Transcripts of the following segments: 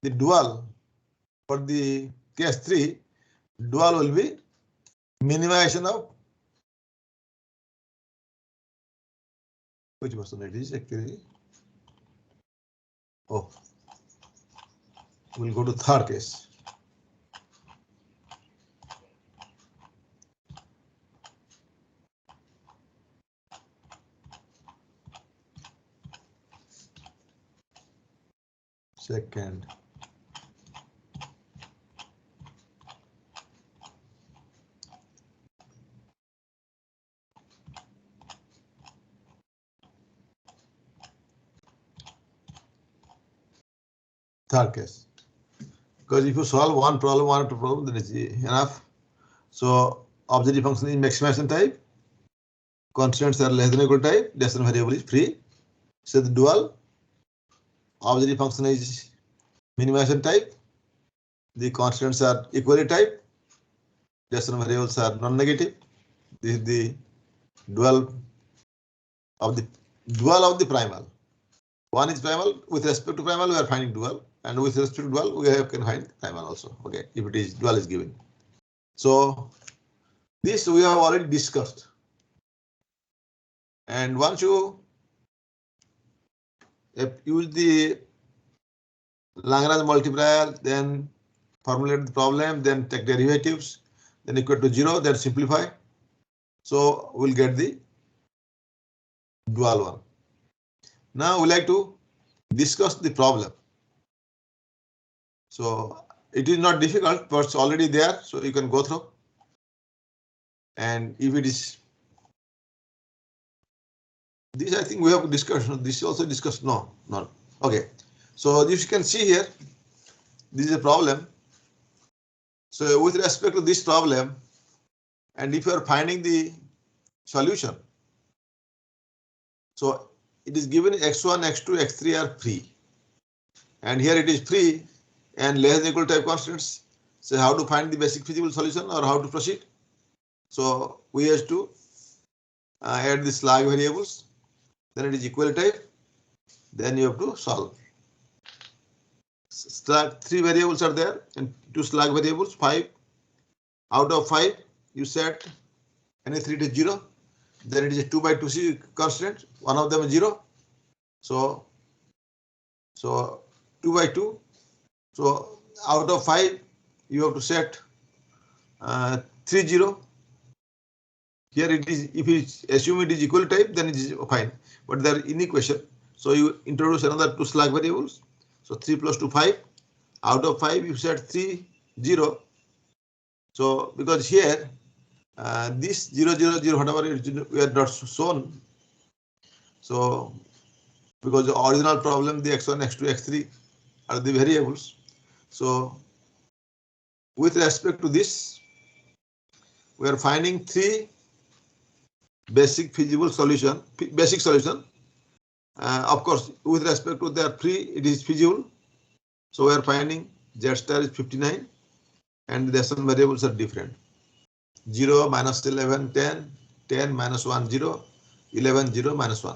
the dual for the case 3, dual will be minimization of which person it is actually. Oh, we'll go to third case. Second. Third case. Because if you solve one problem, one or two problems, then it's enough. So objective function is maximization type. Constants are less than or equal type. Decimal variable is free. So the dual objective function is minimization type. The constants are equally type. Decimal variables are non-negative. This is the dual of the primal. One is primal. With respect to primal, we are finding dual, and with respect to dual, we can find primal also. Okay, if it is dual is given. So this we have already discussed. And once you use the Lagrange multiplier, then formulate the problem, then take derivatives, then equal to 0, then simplify. So we'll get the dual one. Now we like to discuss the problem. So it is not difficult, but it's already there, so you can go through. And if it is this, I think we have discussed. This also discussed. No, not okay. So if you can see here, this is a problem. So with respect to this problem, and if you are finding the solution, so it is given x1, x2, x3 are free, and here it is free and less than or equal type constants. So how to find the basic feasible solution or how to proceed? So we have to add the slug variables. Then it is equal type. Then you have to solve. Slug 3 variables are there and 2 slug variables. 5 out of 5 you set any 3 to 0. Then it is a 2 by 2c constant. One of them is 0. So 2 by 2. So out of 5 you have to set 3 0. Here it is, if you assume it is equal type, then it is fine. But they are inequation. So you introduce another 2 slug variables. So 3 plus 2, 5. Out of 5, you set 3, 0. So because here, this 0, 0, 0, whatever we are not shown. So because the original problem, the x1, x2, x3 are the variables. So with respect to this, we are finding 3 basic feasible solution, basic solution. Of course, with respect to their free, it is feasible. So we are finding z star is 59 and the decimal variables are different. 0, minus 11, 10, 10, minus 1, 0, 11, 0, minus 1.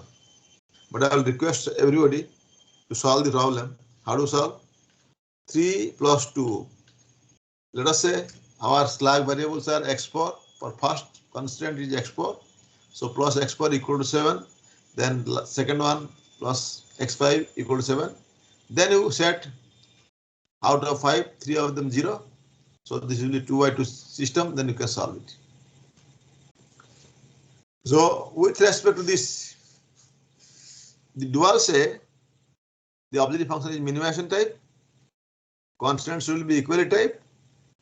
But I will request everybody to solve the problem. How to solve? 3 plus 2. Let us say our slug variables are x4. For first constant is x4. So plus x4 equal to 7. Then second one plus x5 equal to 7. Then you set out of 5, 3 of them 0. So this will be 2 by 2 system. Then you can solve it. So with respect to this, the dual say the objective function is minimization type. Constants will be equally type.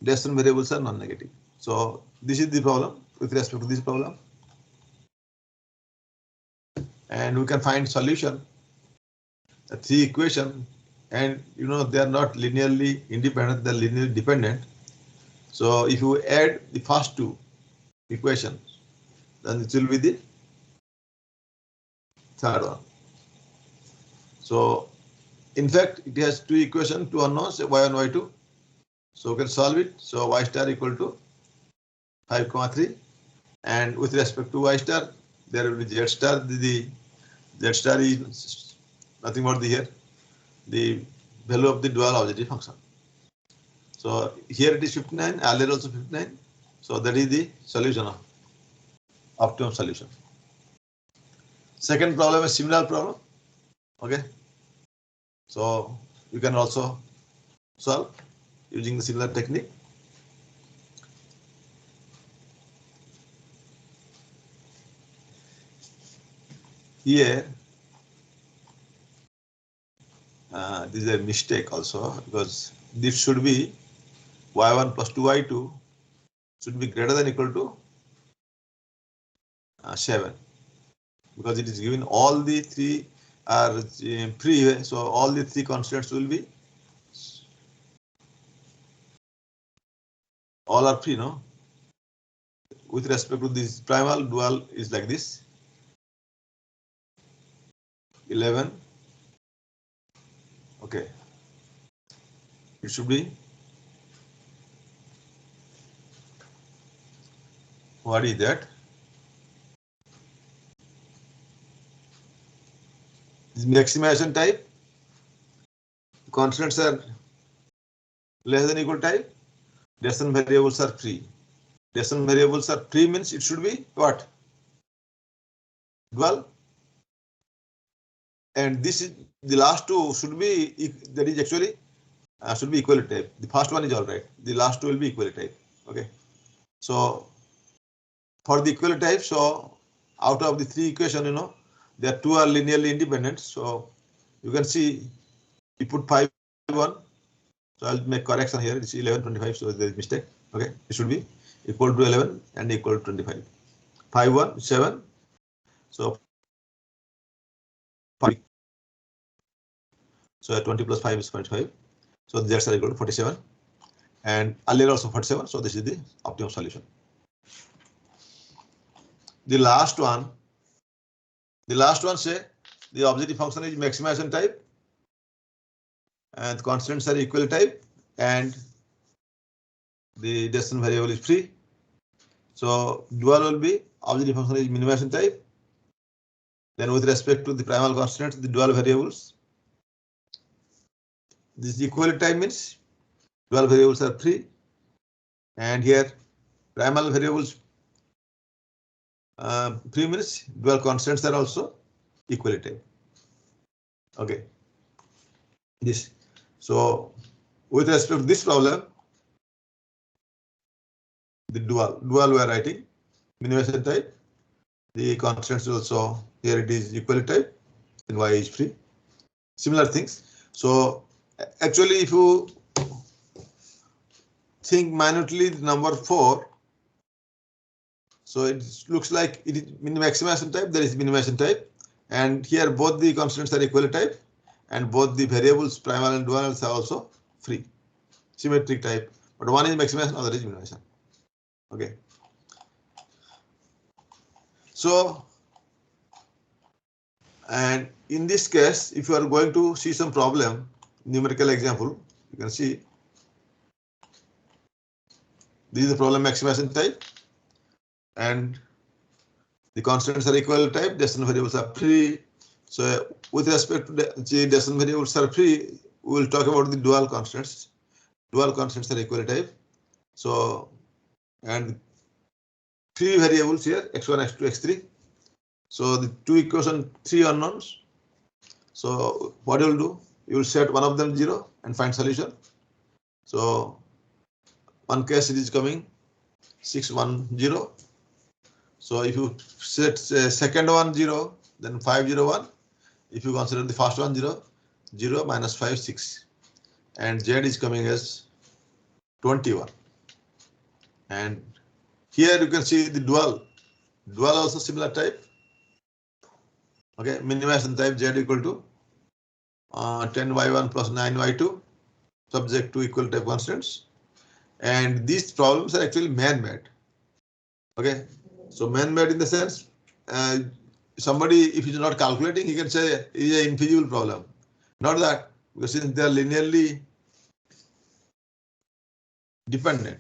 Decimal variables are non-negative. So this is the problem with respect to this problem. And we can find solution. The 3 equation, and you know they are not linearly independent, they are linearly dependent. So if you add the first 2 equations, then it will be the third one. So in fact, it has 2 equations, 2 unknowns, y1, y2. So we can solve it. So y star equal to 5, 3. And with respect to y star, there will be z star. The z star is nothing but the here. The value of the dual objective function. So here it is 59, earlier also 59. So that is the solution of optimum solution. Second problem is similar problem. Okay. So you can also solve using the similar technique. Here, this is a mistake also, because this should be y1 plus 2y2 should be greater than or equal to 7, because it is given all the three are free, so all the three constants will be, all are free, no? With respect to this primal, dual is like this, 11, okay, it should be, what is that? This maximization type, constants are less than or equal type, decision variables are free. Decision variables are free means it should be what? Dual. And this is the last two should be, that is actually should be equal type. The first one is all right. The last two will be equal type. Okay. So for the equal type, so out of the three equation, you know, there two are linearly independent. So you can see you put 5, 1. So I'll make correction here. It's 11, 25. So there is mistake. Okay. It should be equal to 11 and equal to 25. 5, 1, 7. So 5. So 20 plus 5 is 25. So the z's are equal to 47. And earlier also 47. So this is the optimum solution. The last one say the objective function is maximization type and constants are equal type and the decision variable is free. So dual will be objective function is minimization type. Then with respect to the primal constants, the dual variables, this equal type means dual variables are free, and here primal variables free means dual constants are also equal type. Okay. This. So with respect to this problem, the dual we are writing minimization type. The constants also here it is equal type and y is free. Similar things. So actually, if you think minutely, the number 4. So it looks like it is maximization type. There is minimization type, and here both the constants are equal type, and both the variables primal and dual are also free, symmetric type. But one is maximization, other is minimization. Okay. So, and in this case, if you are going to see some problem, numerical example, you can see this is the problem maximization type, and the constants are equal type, decision variables are free. So with respect to the decision variables are free, we will talk about the dual constants. Dual constants are equal type. So, and three variables here, x1, x2, x3. So the two equation, three unknowns. So what you will do? You will set one of them 0 and find solution. So one case it is coming 6, 1, 0. So if you set second one 0, then 5, 0, 1. If you consider the first one 0, 0 minus 5, 6. And z is coming as 21. And here you can see the dual. Dual also similar type. Okay, minimization type z equal to 10y1 plus 9y2, subject to equal type constants. And these problems are actually man-made. Okay, so man-made in the sense somebody, if he's not calculating, he can say it is an infeasible problem. Not that, because since they are linearly dependent.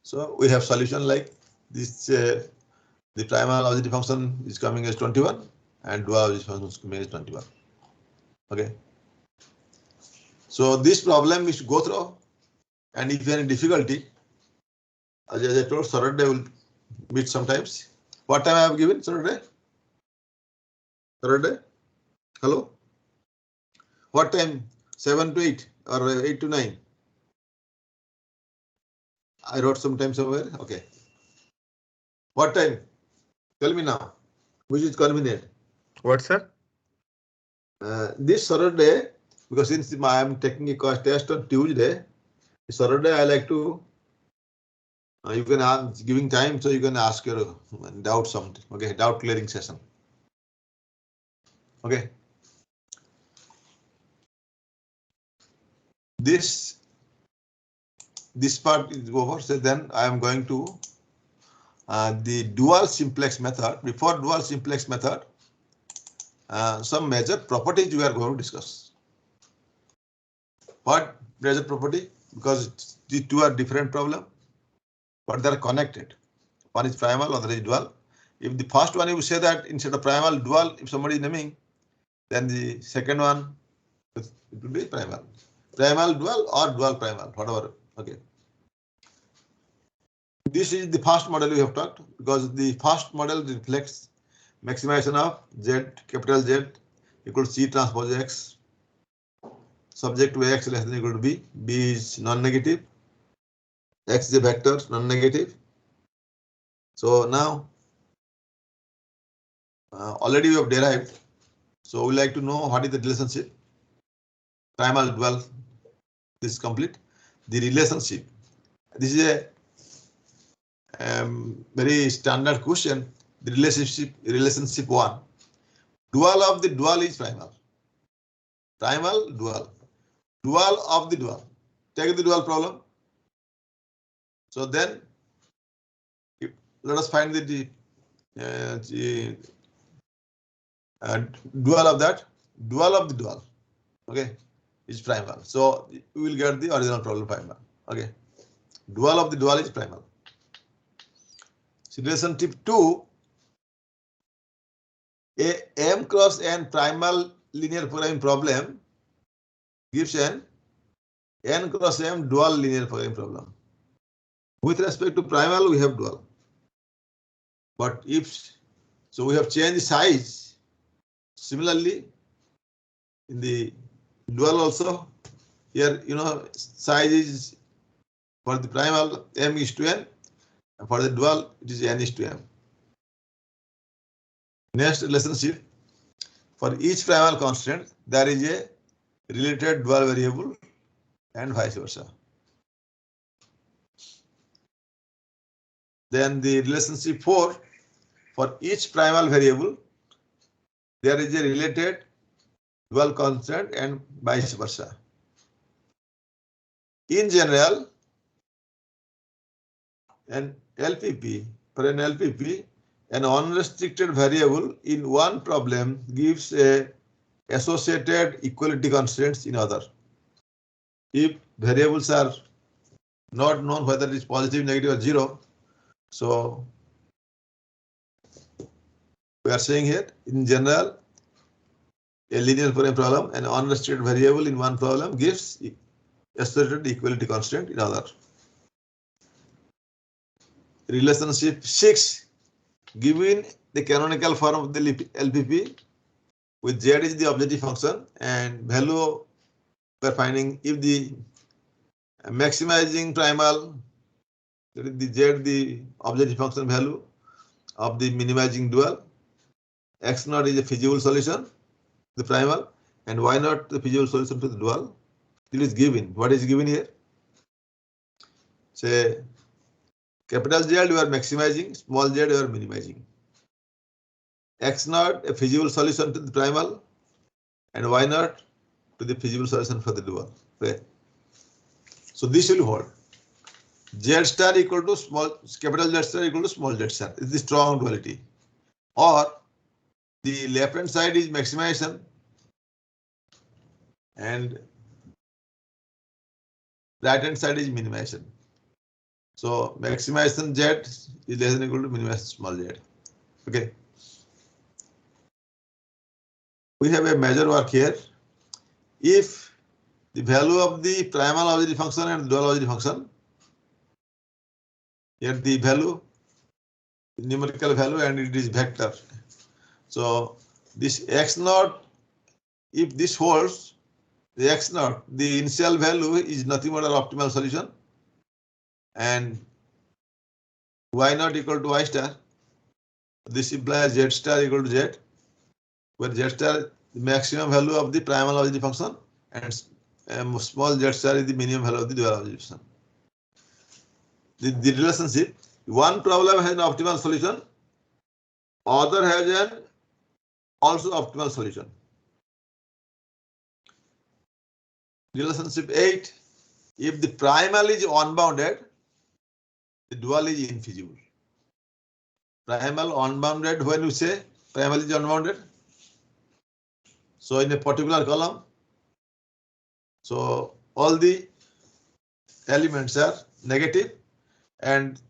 So we have solution like this. The primal objective function is coming as 21 and dual objective function is coming as 21. Okay. So this problem is to go through, and if you have any difficulty, as I told, Saturday will meet sometimes. What time I have given Saturday? Saturday? Hello? What time? 7 to 8 or 8 to 9? I wrote sometime somewhere. Okay. What time? Tell me now. Which is convenient? What, sir? This Saturday, because since I am taking a course test on Tuesday, Saturday I like to. You can ask, giving time, so you can ask your doubt something. Okay, doubt clearing session. Okay. This part is over. So then I am going to the dual simplex method. Before dual simplex method, some major properties we are going to discuss. What major property? Because the two are different problem, but they are connected. One is primal, other is dual. If the first one you say that instead of primal, dual, if somebody is naming, then the second one it will be primal. Primal dual or dual primal, whatever. Okay. This is the first model we have talked, because the first model reflects maximization of Z, capital Z equal to C transpose X, subject to X less than equal to B. B is non-negative. X is a vector, non-negative. So now already we have derived. So we like to know what is the relationship. Primal dual. This is complete. The relationship. This is a very standard question. The relationship one. Dual of the dual is primal. Primal dual. Dual of the dual. Take the dual problem. So then let us find the dual of that. Dual of the dual. Okay, is primal. So we will get the original problem primal. Okay, dual of the dual is primal. So relationship 2, a M cross N primal linear programming problem gives an N cross M dual linear programming problem. With respect to primal, we have dual. But if so, we have changed the size. Similarly, in the dual also, here size is for the primal M is to N, and for the dual it is N is to M. Next relationship, for each primal constant there is a related dual variable and vice versa. Then the relationship 4, for each primal variable there is a related dual constant and vice versa. In general, an LPP, for an LPP, an unrestricted variable in one problem gives a associated equality constraints in other. If variables are not known whether it is positive, negative, or 0, so we are saying here in general a linear programming problem, an unrestricted variable in one problem gives associated equality constraint in other. Relationship 6, given the canonical form of the LPP with Z is the objective function and value we are finding if the maximizing primal, that is the Z the objective function value of the minimizing dual, X0 is a feasible solution, the primal, and Y0 the feasible solution to the dual. It is given. What is given here? Say capital Z you are maximizing, small z you are minimizing. X0 a feasible solution to the primal, and Y0 to the feasible solution for the dual. Okay. So this will hold. Z star equal to capital Z star equal to small z star. This is the strong duality. Or the left hand side is maximization and right hand side is minimization. So maximization Z is less than equal to minimization small z. Okay. We have a major work here. If the value of the primal auxiliary function and dual auxiliary function. Here the value, numerical value, and it is vector. So this x naught, if this holds, the x naught, the initial value is nothing but an optimal solution, and y naught equal to y star. This implies z star equal to z, where z star the maximum value of the primal auxiliary function and small z star is the minimum value of the dual auxiliary function. The relationship, one problem has an optimal solution, other has an also optimal solution. Relationship 8, if the primal is unbounded, the dual is infeasible. Primal unbounded, when you say primal is unbounded, so in a particular column, so all the elements are negative and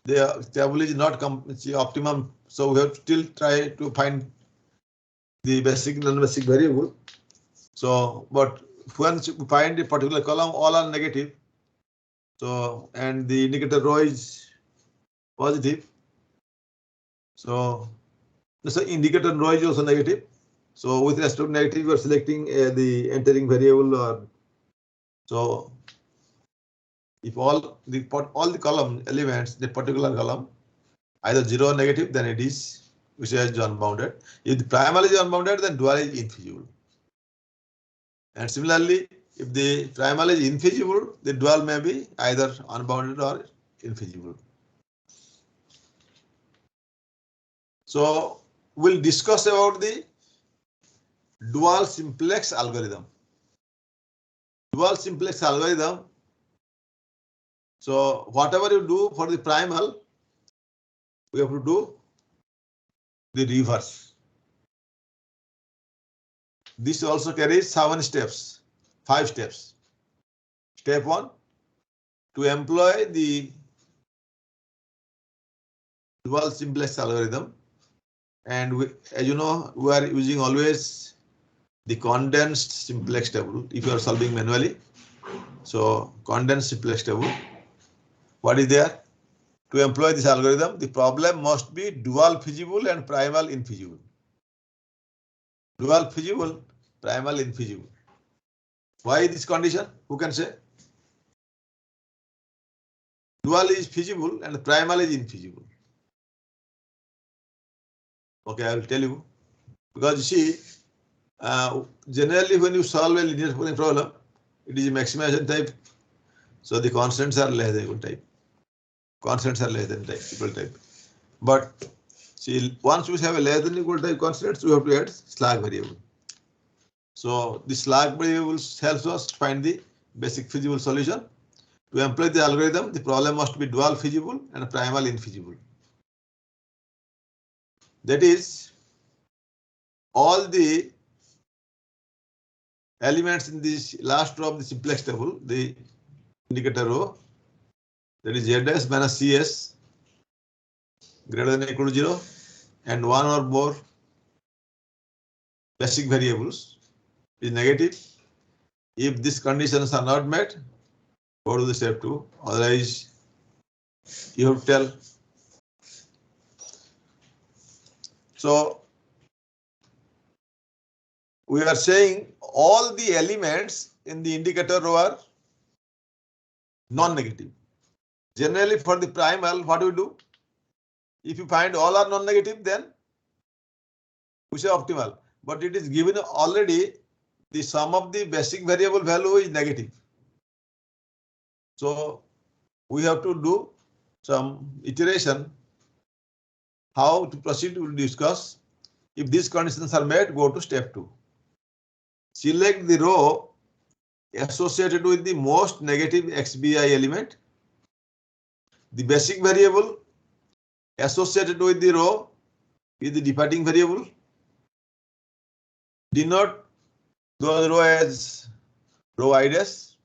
the table is not optimum, so we have to still try to find the basic non-basic variable. So, but once you find a particular column, all are negative. So, and the indicator row is positive. So, the indicator row is also negative. So, with respect to negative, you are selecting the entering variable. Or so, if all the column elements, the particular column, either 0 or negative, then it is which is unbounded. If the primal is unbounded, then dual is infeasible. And similarly, if the primal is infeasible, the dual may be either unbounded or infeasible. So we'll discuss about the dual simplex algorithm. Dual simplex algorithm. So whatever you do for the primal, we have to do the reverse. This also carries 7 steps, 5 steps. Step 1, to employ the dual simplex algorithm, and we, as you know, we are using always the condensed simplex table if you are solving manually. So condensed simplex table, what is there? To employ this algorithm, the problem must be dual feasible and primal infeasible. Dual feasible, primal infeasible. Why this condition? Who can say? Dual is feasible and primal is infeasible. Okay, I will tell you. Because you see, generally when you solve a linear programming problem, it is a maximization type. So the constants are less than equal type. Constants are less than equal type. But see, once we have a less than equal type constants, we have to add slack variable. So the slack variable helps us to find the basic feasible solution. To employ the algorithm, the problem must be dual feasible and primal infeasible. That is, all the elements in this last row of the simplex table, the indicator row, that is z minus cs greater than or equal to 0, and one or more basic variables is negative. If these conditions are not met, go to the step 2. Otherwise, you have to tell. So we are saying all the elements in the indicator row are non-negative. Generally, for the primal, what do we do? If you find all are non-negative, then we say optimal. But it is given already the sum of the basic variable value is negative. So we have to do some iteration. How to proceed, we will discuss. If these conditions are met, go to step 2. Select the row associated with the most negative XVI element. The basic variable associated with the row is the departing variable. Denote those row as row I dash.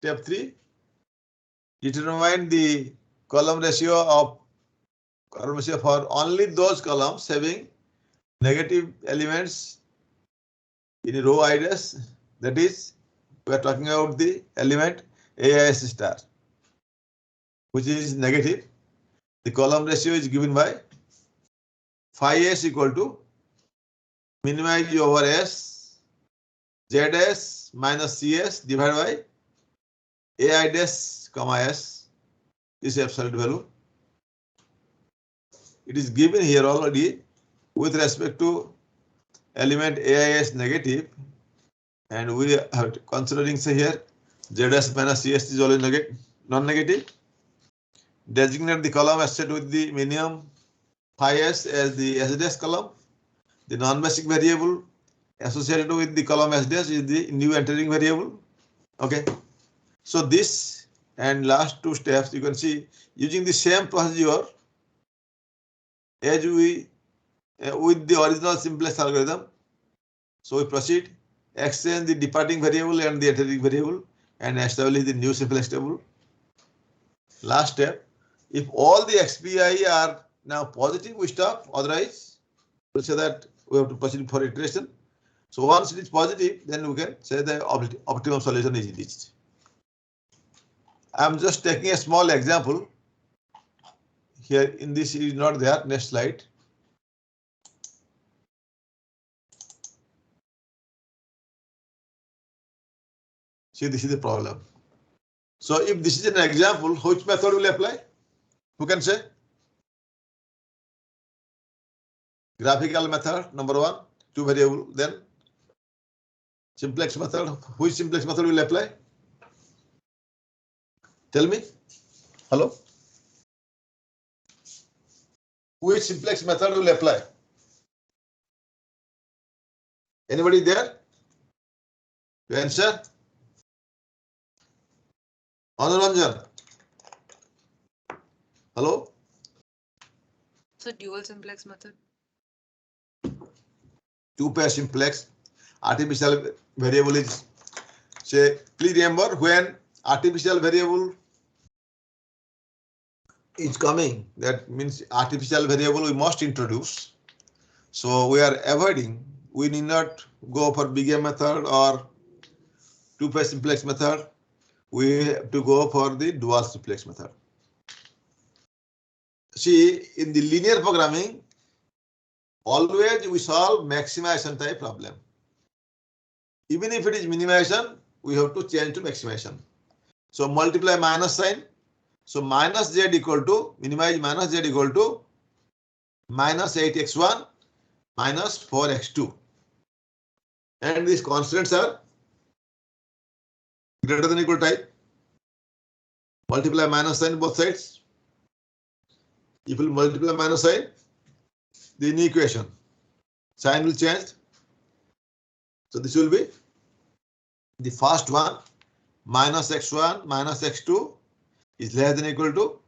Step 3. Determine the column ratio for only those columns having negative elements in row I dash, that is We are talking about the element AIS star, which is negative. The column ratio is given by phi s equal to minimize over s zs minus cs divided by ai dash comma s is absolute value. It is given here already with respect to element AIS negative, and we are considering say here zs minus cs is always negative, non-negative. Designate the column associated with the minimum phi s as the s dash column. The non-basic variable associated with the column s dash is the new entering variable. Okay. So this and last two steps you can see using the same procedure as we with the original simplex algorithm. So we proceed, exchange the departing variable and the entering variable and establish the new simplex table. Last step, if all the XPI are now positive, we stop. Otherwise, we'll say that we have to proceed for iteration. So once it is positive, then we can say the optimum solution is reached. I'm just taking a small example. Here in this is not there. Next slide. See, this is the problem. So if this is an example, which method will apply? Who can say? Graphical method, number one, two variable. Then simplex method. Which simplex method will apply? Tell me. Hello? Which simplex method will apply? Anybody there? To answer? Anuranjan. Hello? So dual simplex method. Two-pair simplex. Artificial variable is, say, please remember when artificial variable is coming, that means artificial variable we must introduce. So we are avoiding, we need not go for big M method or two-pair simplex method. We have to go for the dual simplex method. See, in the linear programming, always we solve maximization type problem. Even if it is minimization, we have to change to maximization. So multiply minus sign. So minus z equal to, minimize minus z equal to minus 8x1 minus 4x2. And these constants are greater than equal type. Multiply minus sign both sides. If you multiply minus sign, the inequation sign will change. So this will be the first one, minus x1 minus x2 is less than equal to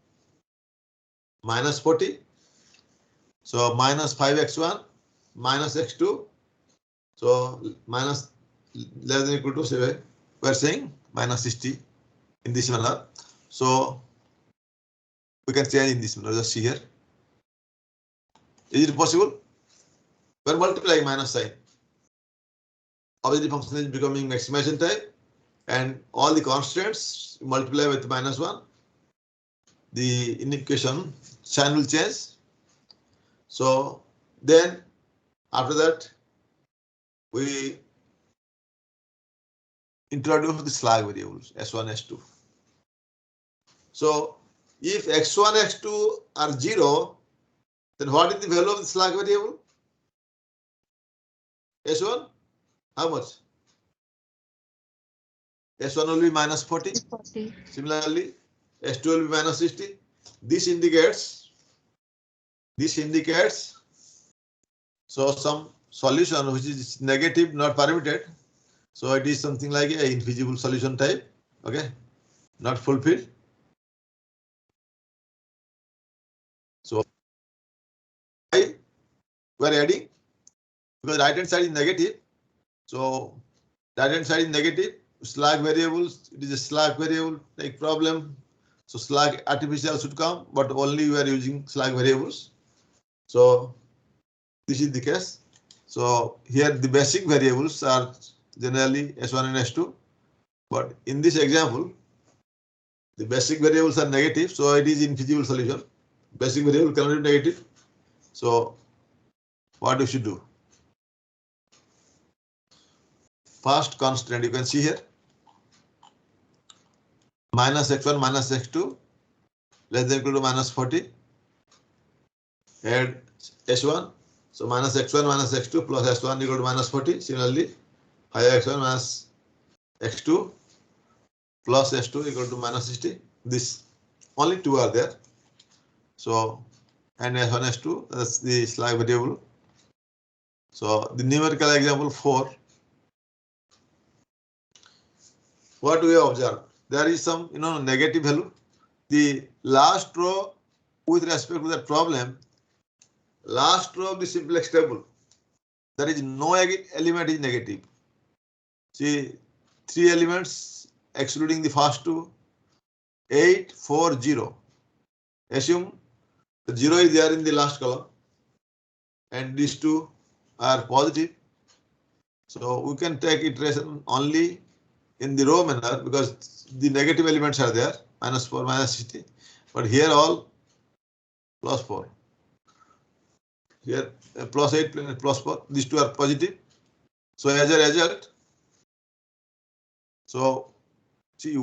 minus 40. So minus 5x1 minus x2. So minus less than equal to 7. We are saying minus 60 in this manner. So we can change in this manner. Just see here. Is it possible? We are multiplying minus sign. Obviously, function is becoming maximization type, and all the constants multiply with minus 1. The inequation sign will change. So then after that, we introduce the slug variables s1, s2. So if x1, x2 are 0, then what is the value of the slug variable? S1, how much? S1 will be minus 40. Similarly, S2 will be minus 60. This indicates so some solution which is negative, not permitted. So it is something like a infeasible solution type. Okay, not fulfilled. So why we are adding? Because right hand side is negative. So right hand side is negative. Slug variables, it is a slug variable like problem. So slug artificial should come, but only we are using slug variables. So this is the case. So here the basic variables are generally S1 and S2. But in this example, the basic variables are negative, so it is infeasible solution. Basic variable cannot be negative. So what we should do? First constant you can see here, minus x1 minus x2 less than equal to minus 40. Add h1, so minus x1 minus x2 plus h1 equal to minus 40. Similarly, higher x1 minus x2 plus h2 equal to minus 60. This only two are there. So and h1 h2, that's the slack variable. So the numerical example 4. What we have observed? There is some negative value. The last row with respect to that problem, last row of the simplex table, there is no element is negative. See, 3 elements excluding the first two, 8, 4, 0. Assume the 0 is there in the last column and these two are positive. So we can take iteration only in the row manner because the negative elements are there, minus 4, minus 60. But here all plus 4. Here plus 8, plus 4. These two are positive. So as a result, so see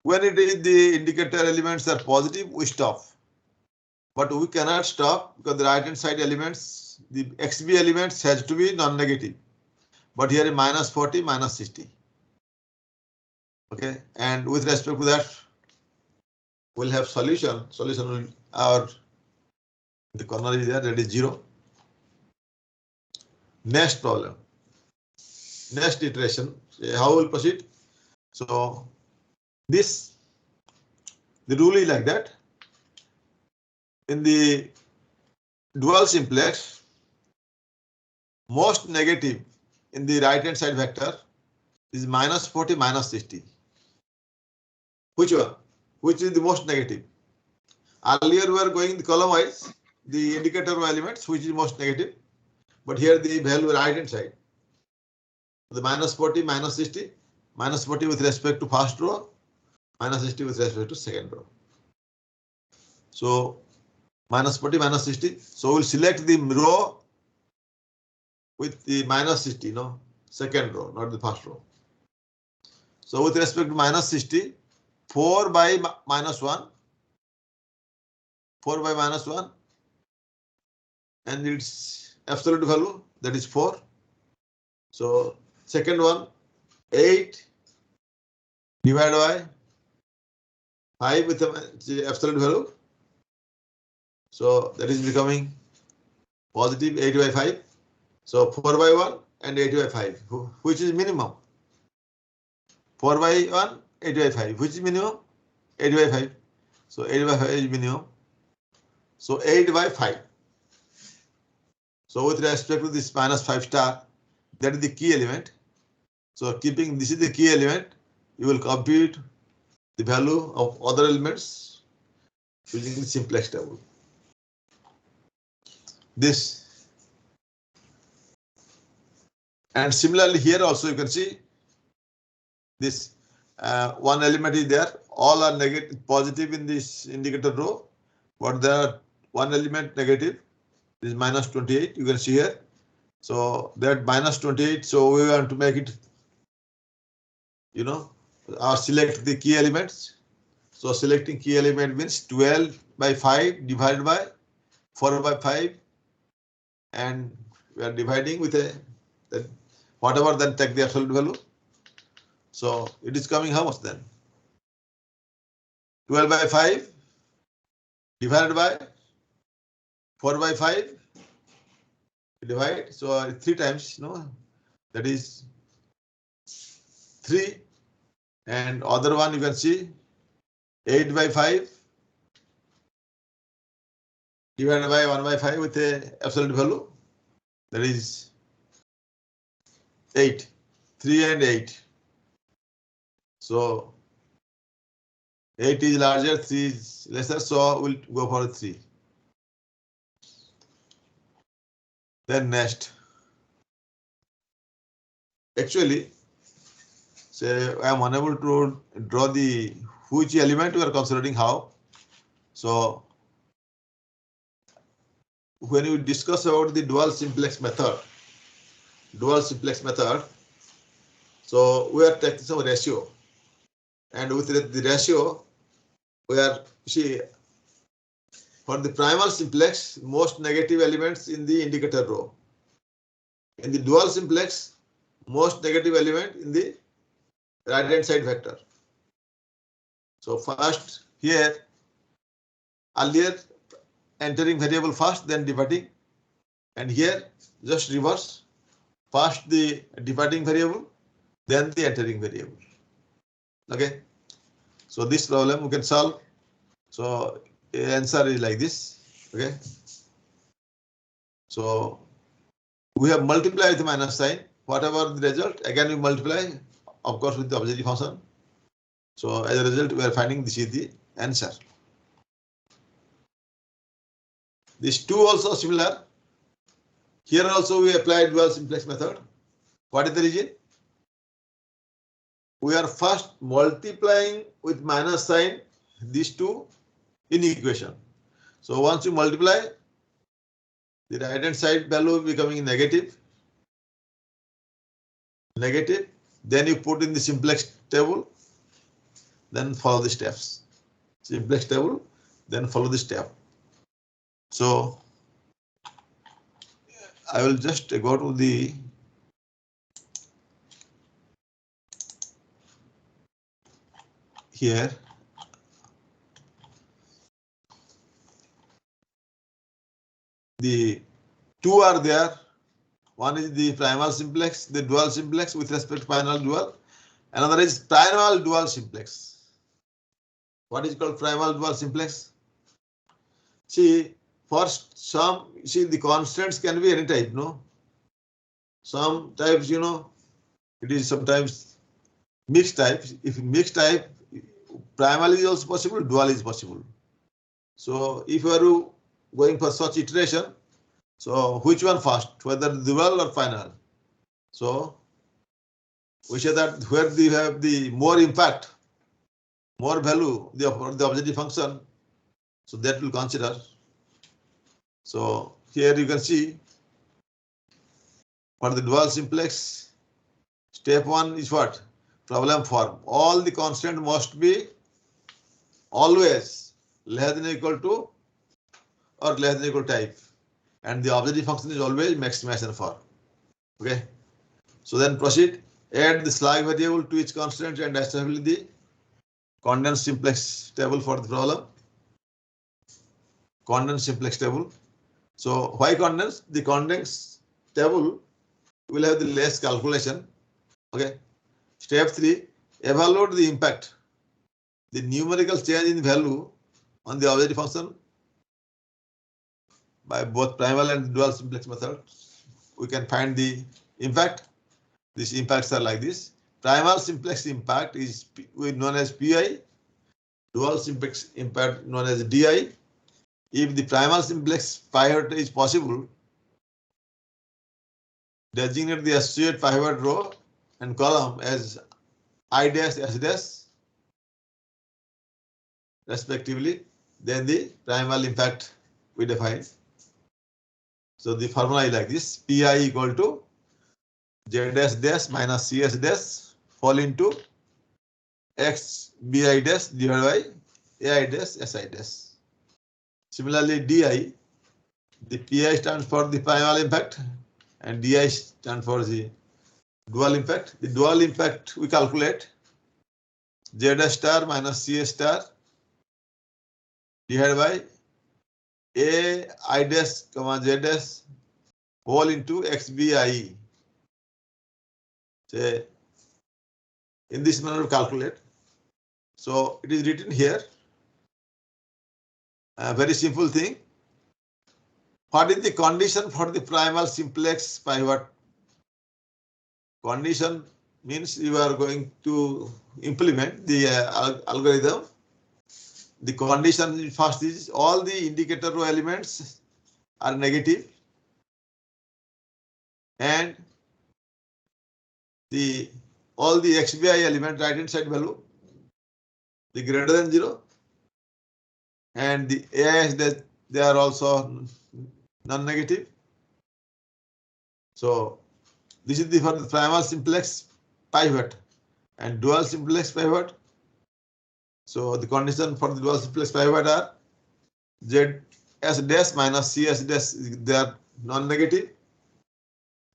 when it is the indicator elements are positive, we stop. But we cannot stop because the right hand side elements, the XB elements has to be non-negative. But here is minus 40, minus 60. Okay, and with respect to that, we'll have solution. Solution will the corner is there, that is 0. Next problem. Next iteration. How we'll proceed? So the rule is like that. In the dual simplex, most negative in the right hand side vector is minus 40, minus 60. Which one? Which is the most negative? Earlier we were going the column wise, the indicator row elements, which is most negative. But here the value right hand side. The minus 40, minus 60, minus 40 with respect to first row, minus 60 with respect to second row. So minus 40, minus 60. So we'll select the row with the minus 60, second row, not the first row. So with respect to minus 60, 4 by minus 1, 4 by minus 1, and its absolute value, that is 4. So second one, 8 divided by 5 with the absolute value. So that is becoming positive 8 by 5. So 4 by 1 and 8 by 5, which is minimum. 4 by 1, 8 by 5, which is minimum? 8 by 5. So 8 by 5 is minimum. So 8 by 5. So with respect to this minus 5 star, that is the key element. So keeping this is the key element, you will compute the value of other elements using the simplex table. This. And similarly here also you can see this one element is there. All are negative, positive in this indicator row, but there are one element negative. This is minus 28. You can see here. So that minus 28. So we want to make it, or select the key elements. So selecting key element means 12 by 5 divided by 4 by 5, and we are dividing with whatever, then take the absolute value. So it is coming how much then? 12 by 5 divided by 4 by 5 divide. So 3 times, that is 3. And other one you can see 8 by 5 divided by 1 by 5 with a absolute value, that is 8. 3 and 8. So 8 is larger, 3 is lesser, so we'll go for 3. Then next. Actually, say I am unable to draw the which element we are considering how. So when we discuss about the dual simplex method, so we are taking some ratio, and with the ratio, we are see for the primal simplex, most negative elements in the indicator row. In the dual simplex, most negative element in the right hand side vector. So first here, earlier entering variable first, then departing, and here just reverse. First the departing variable, then the entering variable. Okay. So this problem we can solve. So answer is like this. Okay. So we have multiplied with minus sign. Whatever the result, again we multiply, of course, with the objective function. So as a result, we are finding this is the answer. These two also similar. Here also we applied dual simplex method. What is the reason? We are first multiplying with minus sign these two in equation. So once you multiply, the right hand side value becoming negative. Then you put in the simplex table, then follow the steps. Simplex table, then follow the step. So I will just go to the here. The two are there. One is the primal simplex, the dual simplex with respect to primal dual. Another is primal dual simplex. What is called primal dual simplex? See, first some, see the constants can be any type, no? Some types, you know, it is sometimes mixed types. If mixed type, primal is also possible, dual is possible. So if you are going for such iteration, so which one first, whether dual or final? So we say that where you have the more impact, more value, the objective function, so that will consider. So here you can see for the dual simplex, step one is what? Problem form. All the constant must be always less than or equal to or less than or equal type. And the objective function is always maximization form. Okay. So then proceed. Add the slug variable to each constant and establish the condensed simplex table for the problem. Condensed simplex table. So why condensed? The condensed table will have the less calculation. Okay. Step 3, evaluate the impact. The numerical change in value on the objective function by both primal and dual simplex methods. We can find the impact. These impacts are like this. Primal simplex impact is known as Pi. Dual simplex impact known as Di. If the primal simplex pivot is possible, designate the associated pivot row and column as I dash S dash respectively. Then the primal impact we define. So the formula is like this: Pi equal to Z dash dash minus CS dash fall into X Bi dash divided by Ai dash Si dash. Similarly, Di, the Pi stands for the primal impact and Di stands for the dual impact. The dual impact we calculate Z dash star minus CS star divided by Ai dash comma Z dash whole into XBI. Say in this manner we calculate. So it is written here. A very simple thing. What is the condition for the primal simplex pivot? Condition means you are going to implement the algorithm. The condition first is all the indicator row elements are negative and the all the XVI element right hand side value, the greater than 0, and the AIS they are also non-negative. So this is for the primal simplex pivot and dual simplex pivot. So the condition for the dual simplex pivot are ZS dash minus CS dash, they are non-negative.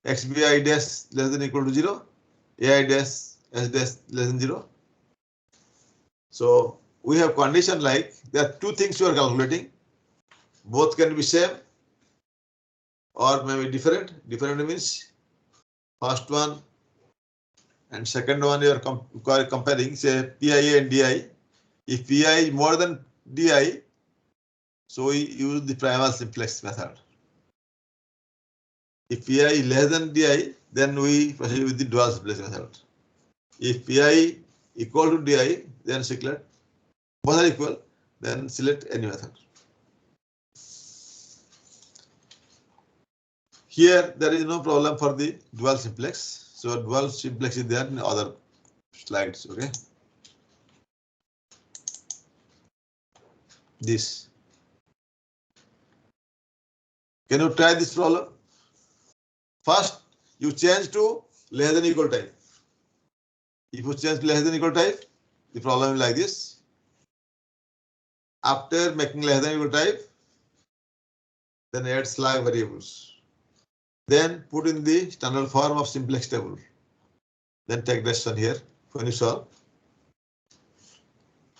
XVI dash less than or equal to 0, AI dash S dash less than 0. So we have condition like there are two things you are calculating. Both can be same or maybe different. Different means first one and second one you are comparing, say PIA and DI. If PI is more than DI, so we use the primal simplex method. If PI is less than DI, then we proceed with the dual simplex method. If PI equal to DI, then select both are equal, then select any method. Here there is no problem for the dual simplex. So dual simplex is there in other slides. Okay. This. Can you try this problem? First, you change to less than equal type. If you change to less than equal type, the problem is like this. After making less than equal type, then add slug variables. Then put in the standard form of simplex table. Then take decision here when you solve.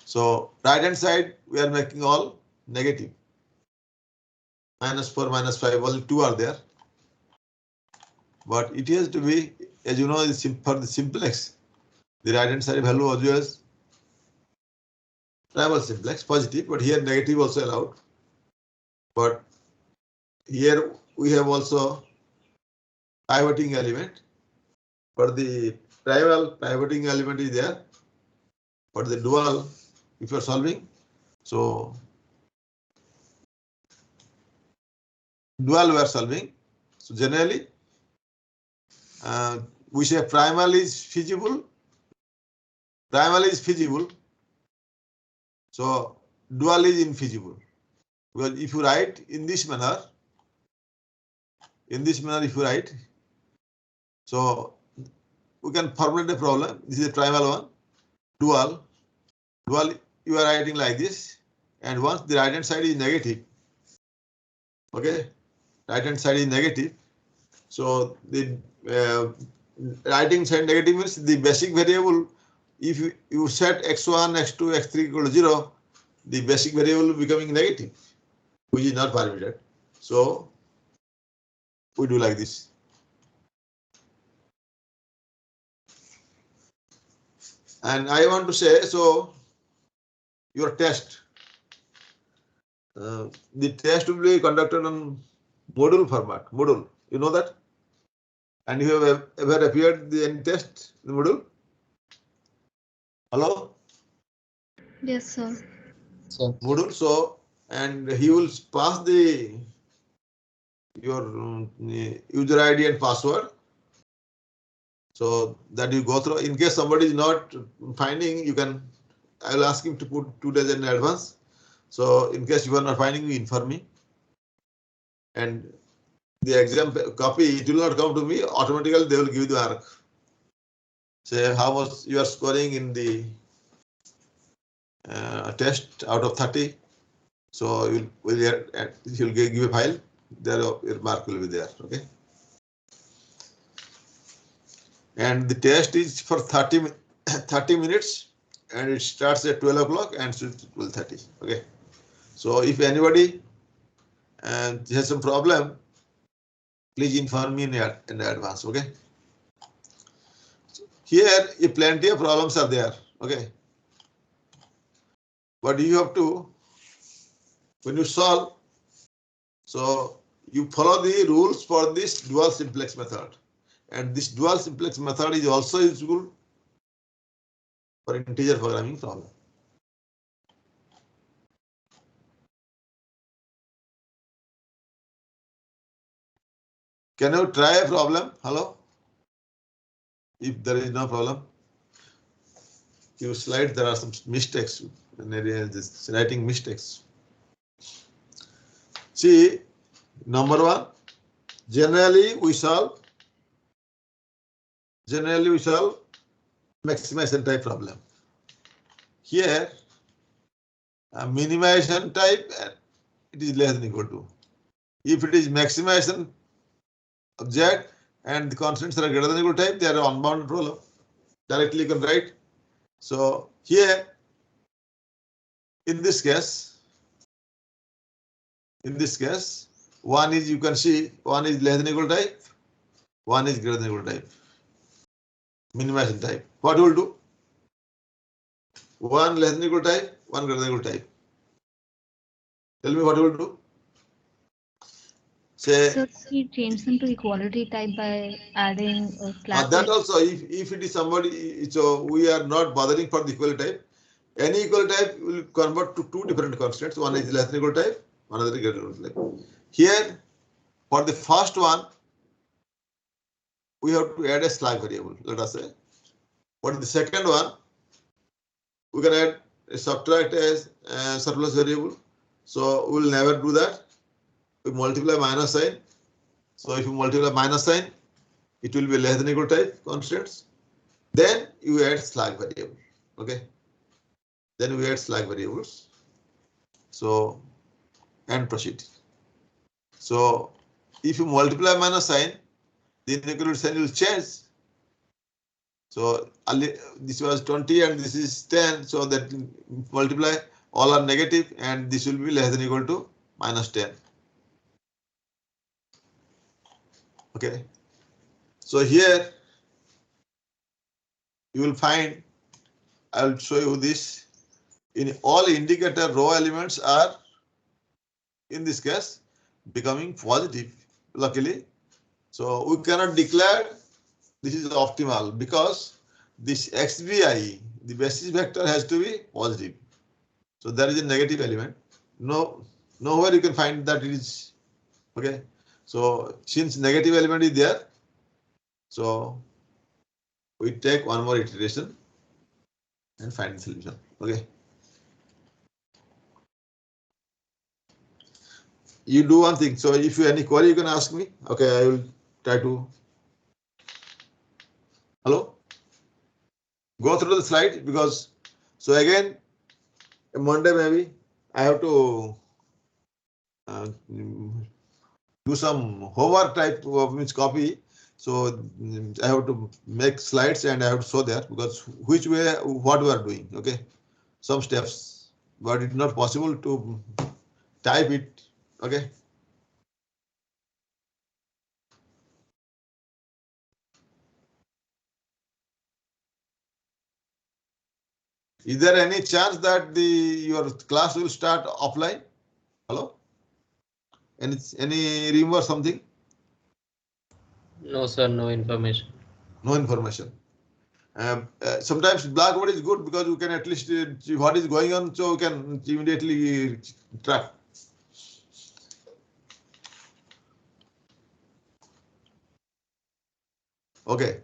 So right hand side we are making all negative. -4, -5, only 2 are there. But it has to be, as you know, for the simplex, the right hand side value always primal simplex positive, but here negative also allowed. But here we have also pivoting element. For the primal pivoting element is there. For the dual, if you are solving, so dual we are solving. So generally, we say primal is feasible. Primal is feasible. So dual is infeasible. Because if you write in this manner, if you write, so we can formulate the problem. This is a primal one. Dual, you are writing like this, and once the right hand side is negative, okay, right hand side is negative, so the writing side negative means the basic variable, if you set x1, x2, x3 equal to 0, the basic variable becoming negative, which is not permitted. So we do like this. And I want to say, so your test, the test will be conducted on module format, module, you know that? And you have ever appeared the any test in the module? Hello? Yes, sir. Module, so, and he will pass the your user ID and password. So that you go through. In case somebody is not finding, you can, I will ask him to put 2 days in advance. So in case you are not finding, you inform me. And the exam copy, it will not come to me, automatically they will give you the mark. Say how much you are scoring in the test out of 30. So you'll give a file, there your mark will be there. Okay. And the test is for 30 minutes, and it starts at 12 o'clock and it's 12:30. Okay. So if anybody has some problem, please inform me in advance. Okay. Here, plenty of problems are there. Okay. But you have to, when you solve, so you follow the rules for this dual simplex method. And this dual simplex method is also useful for integer programming problem. Can you try a problem? Hello? If there is no problem. few slides, there are some mistakes, this writing mistakes. See, number one, generally we solve maximization type problem. Here, minimization type, it is less than equal to. If it is maximization object and the constants are greater than equal type, they are unbounded problem. Directly you can write. So here, in this case, one is, you can see, one is less than equal type, one is greater than equal type. Minimization type. What will do? One less than equal type, one greater than equal type. Tell me what you will do. Say. So we change them to equality type by adding a slash. That also, if it is somebody, so we are not bothering for the equality type. Any equality type will convert to two different constants. One is less than equal type, another is greater than equal type. Here, for the first one, we have to add a slack variable, let us say. For the second one, we can add a subtract as a surplus variable. So we will never do that. We multiply minus sign. So if you multiply minus sign, it will be less than equal type constants. Then you add slack variable. Okay. Then we add slack variables. So and proceed. So if you multiply minus sign, the inequality sign will change. So this was 20 and this is 10. So that multiply, all are negative and this will be less than equal to minus 10. Okay. So here you will find, I will show you this. In all indicator row elements are, in this case, becoming positive, luckily. So we cannot declare this is optimal because this XVI, the basis vector, has to be positive. So there is a negative element. Nowhere you can find that it is. Okay. So since negative element is there, so we take one more iteration and find the solution. Okay. You do one thing. So if you have any query, you can ask me. Okay, I will try to. Hello? Go through the slide because, so again, Monday maybe I have to do some homework type of means copy. So I have to make slides and I have to show there because which way, what we are doing. Okay, some steps, but it's not possible to type it. Okay. Is there any chance that your class will start offline? Hello? Any room or something? No, sir, no information. No information. Sometimes Blackboard is good because you can at least see what is going on, so you can immediately track. Okay.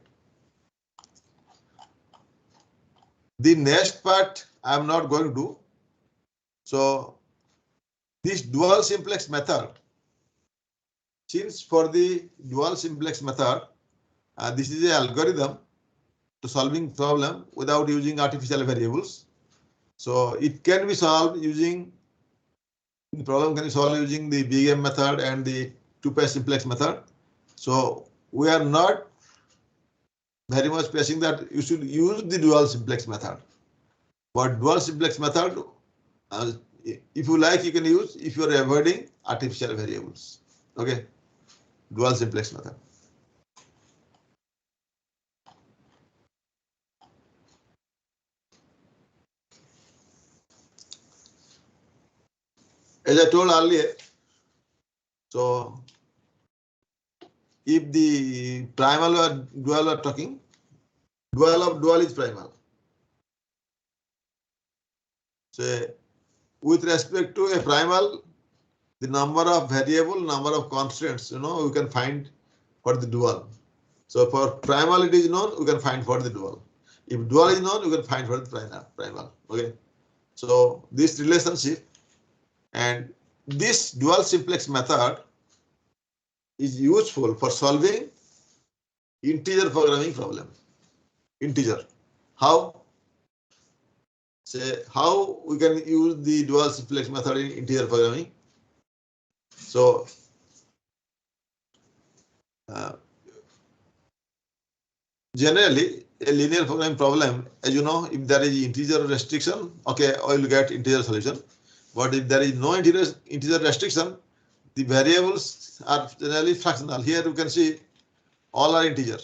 The next part I am not going to do. So this dual simplex method, since for the dual simplex method, this is an algorithm to solving problem without using artificial variables. So it can be solved using, the problem can be solved using the big M method and the two-phase simplex method. So we are not very much stressing that you should use the dual simplex method. But dual simplex method, if you like, you can use if you are avoiding artificial variables. Okay, dual simplex method. As I told earlier, so if the primal or dual are talking, dual of dual is primal. So with respect to a primal, the number of variable, number of constants, we can find for the dual. So for primal it is known, we can find for the dual. If dual is known, you can find for the primal. Okay. So this relationship and this dual simplex method is useful for solving integer programming problem. Integer. How? Say how we can use the dual simplex method in integer programming. So generally a linear programming problem, as you know, if there is integer restriction, okay, I will get integer solution. But if there is no integer restriction, the variables are generally fractional. Here you can see all are integer.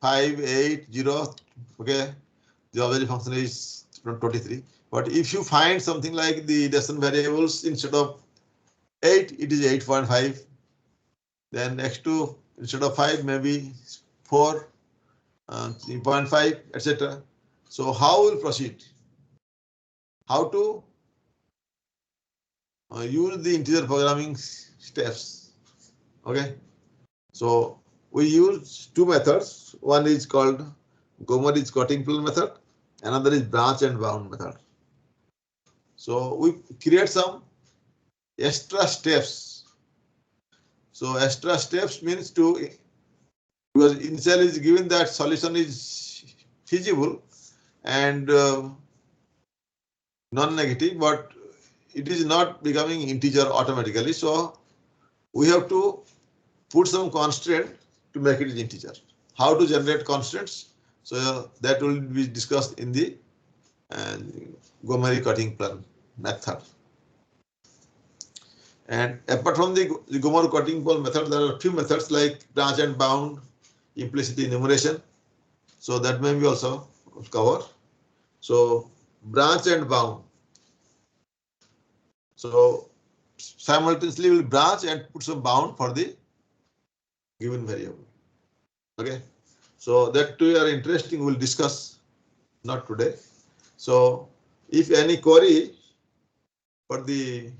5, 8, 0. Okay, the auxiliary function is 23. But if you find something like the decimal variables instead of 8, it is 8.5. Then x2 instead of 5 maybe 4, 3.5, etc. So how will proceed? How to use the integer programming steps? Okay. So we use two methods. One is called Gomery's cutting plane method. Another is branch and bound method. So we create some extra steps. So extra steps means to, because initially is given that solution is feasible and non-negative, but it is not becoming integer automatically. So we have to put some constraint to make it integer. How to generate constraints? So that will be discussed in the Gomery cutting plane method. And apart from the Gomery cutting plane method, there are a few methods like branch and bound, implicit enumeration. So that may be also cover. So branch and bound. So simultaneously we'll branch and put some bound for the given variable. Okay. So that two are interesting, we'll discuss, not today. So if any query for the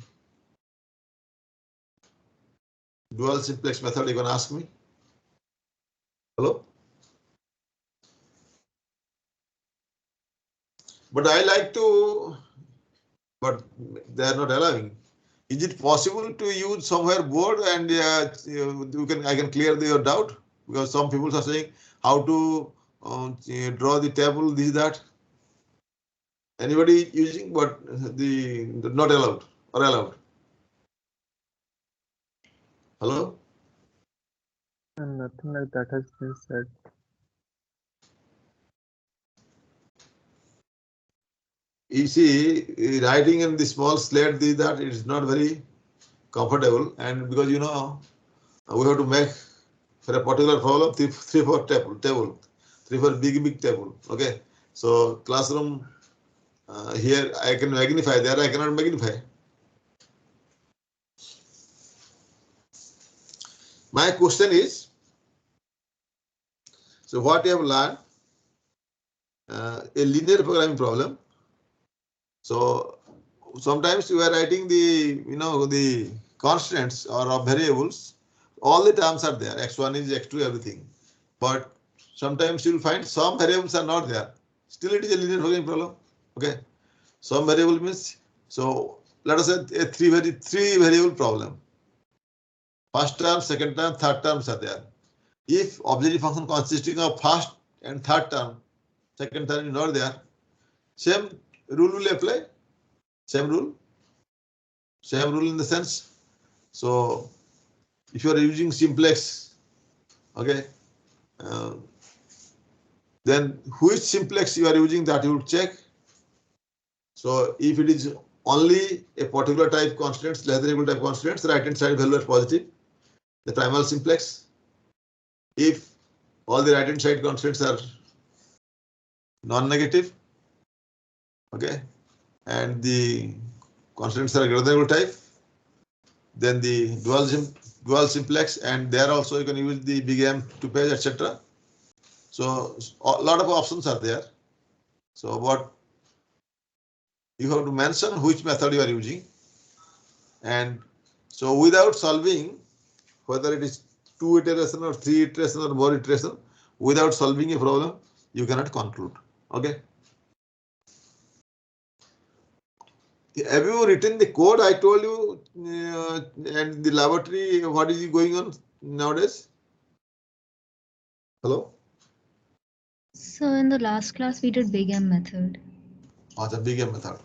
dual simplex method, you can ask me. Hello? But I like to, but they are not allowing. Is it possible to use somewhere board and I can clear your doubt? Because some people are saying how to draw the table, this, that. Anybody using, but the not allowed or allowed? Hello? And nothing like that has been said. You see, writing in the small slate, this, that, it is not very comfortable, and because you know we have to make for a particular problem three four table, 3 4 big table. Okay, so classroom here I can magnify, there I cannot magnify. My question is, so what you have learned a linear programming problem. So sometimes you are writing the the constants or variables, all the terms are there, x1 is x2 everything, but sometimes you will find some variables are not there, still it is a linear programming problem. Okay, some variable means, so let us say a three variable problem, first term, second term, third terms are there. If auxiliary function consisting of first and third term, second term is not there, same rule will apply. Same rule in the sense. So if you are using simplex, okay, then which simplex you are using, that you would check. So if it is only a particular type constants, less than equal type constants, right hand side value are positive, the primal simplex. If all the right hand side constants are non-negative, okay, and the constants are greater than equal type, then the dual simplex, and there also you can use the big M, 2 page, etc. So a lot of options are there. So what you have to mention which method you are using, and so without solving, whether it is 2 iteration or 3 iteration or more iteration, without solving a problem, you cannot conclude. Okay. Have you written the code I told you and the laboratory? What is going on nowadays? Hello? So in the last class, we did big M method. Oh, the big M method.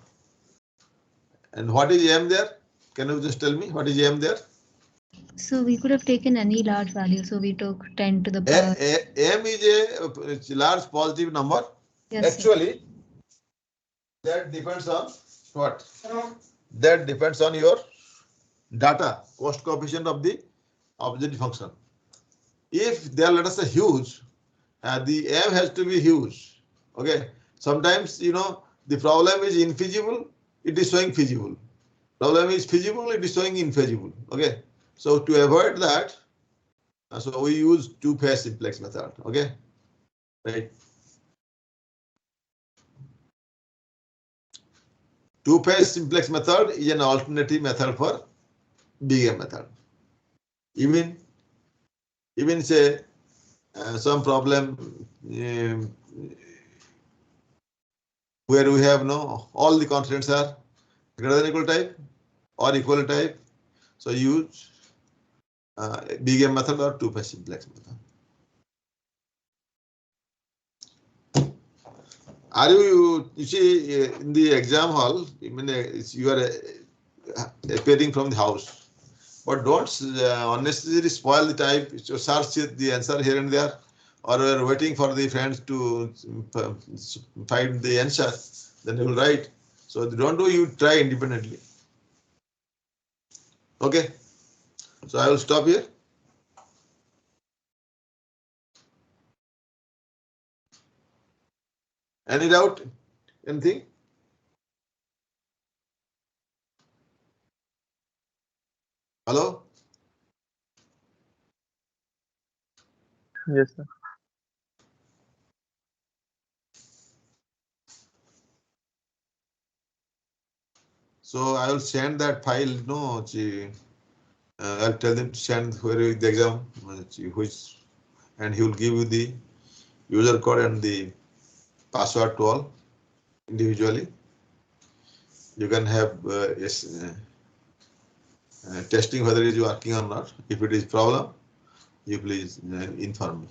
And what is M there? Can you just tell me what is M there? So we could have taken any large value. So we took 10 to the power. M is a large positive number. Yes, Actually, that depends on what? That depends on your data, cost coefficient of the objective function. If they are, let us say, huge, the M has to be huge. Okay. Sometimes, the problem is infeasible, it is showing feasible. Problem is feasible, it is showing infeasible. Okay. So to avoid that, so we use two-phase simplex method. Okay. Right. Two-phase simplex method is an alternative method for big M method. Even say some problem where we have all the constants are greater than equal type or equal type. So use big M method or two-phase simplex method. Are you see in the exam hall, you are appearing from the house, but don't unnecessarily spoil the type. So search the answer here and there, or we are waiting for the friends to find the answer, then you will write. So don't do, you try independently. Okay. So I will stop here. Any doubt? Anything? Hello? Yes, sir. So I will send that file, I'll tell them to send where is the exam, which, and he will give you the user code and the password to all individually. You can have testing whether it is working or not. If it is problem, you please inform me.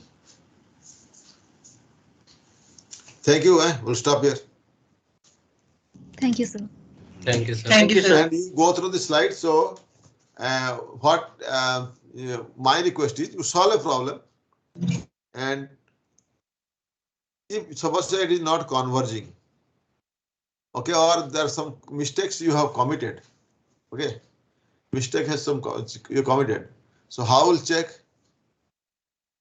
Thank you. We'll stop here. Thank you, sir. Thank you, sir. Thank you, sir. And you go through the slides. So my request is you solve a problem, and if suppose say it is not converging, okay, or there are some mistakes you have committed, okay, mistake has some you committed. So how will check?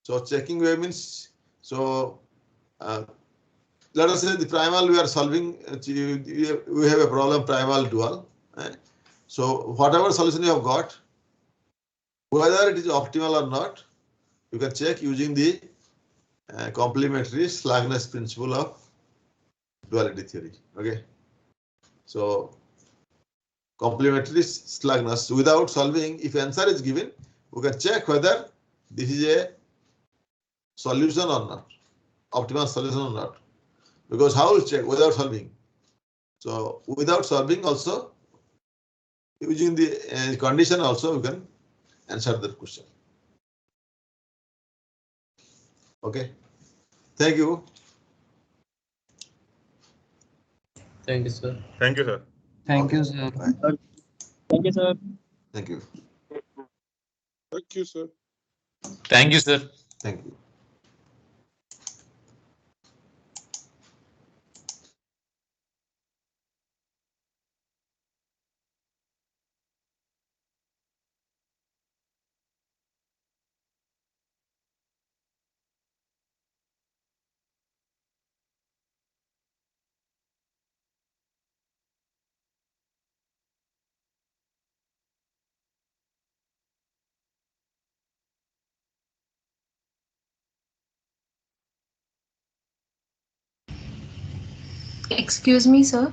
So checking way means, so let us say the primal we are solving, we have a problem primal dual. So whatever solution you have got, whether it is optimal or not, you can check using the complementary slackness principle of duality theory. Okay. So complementary slackness without solving, if answer is given, we can check whether this is a solution or not, optimal solution or not. Because how will check without solving? So without solving also, using the condition also, we can answer that question. Okay. Thank you. Thank you, sir. Thank you, sir. Thank you, sir. Bye. Thank you, sir. Thank you. Thank you, sir. Thank you, sir. Thank you. Excuse me, sir.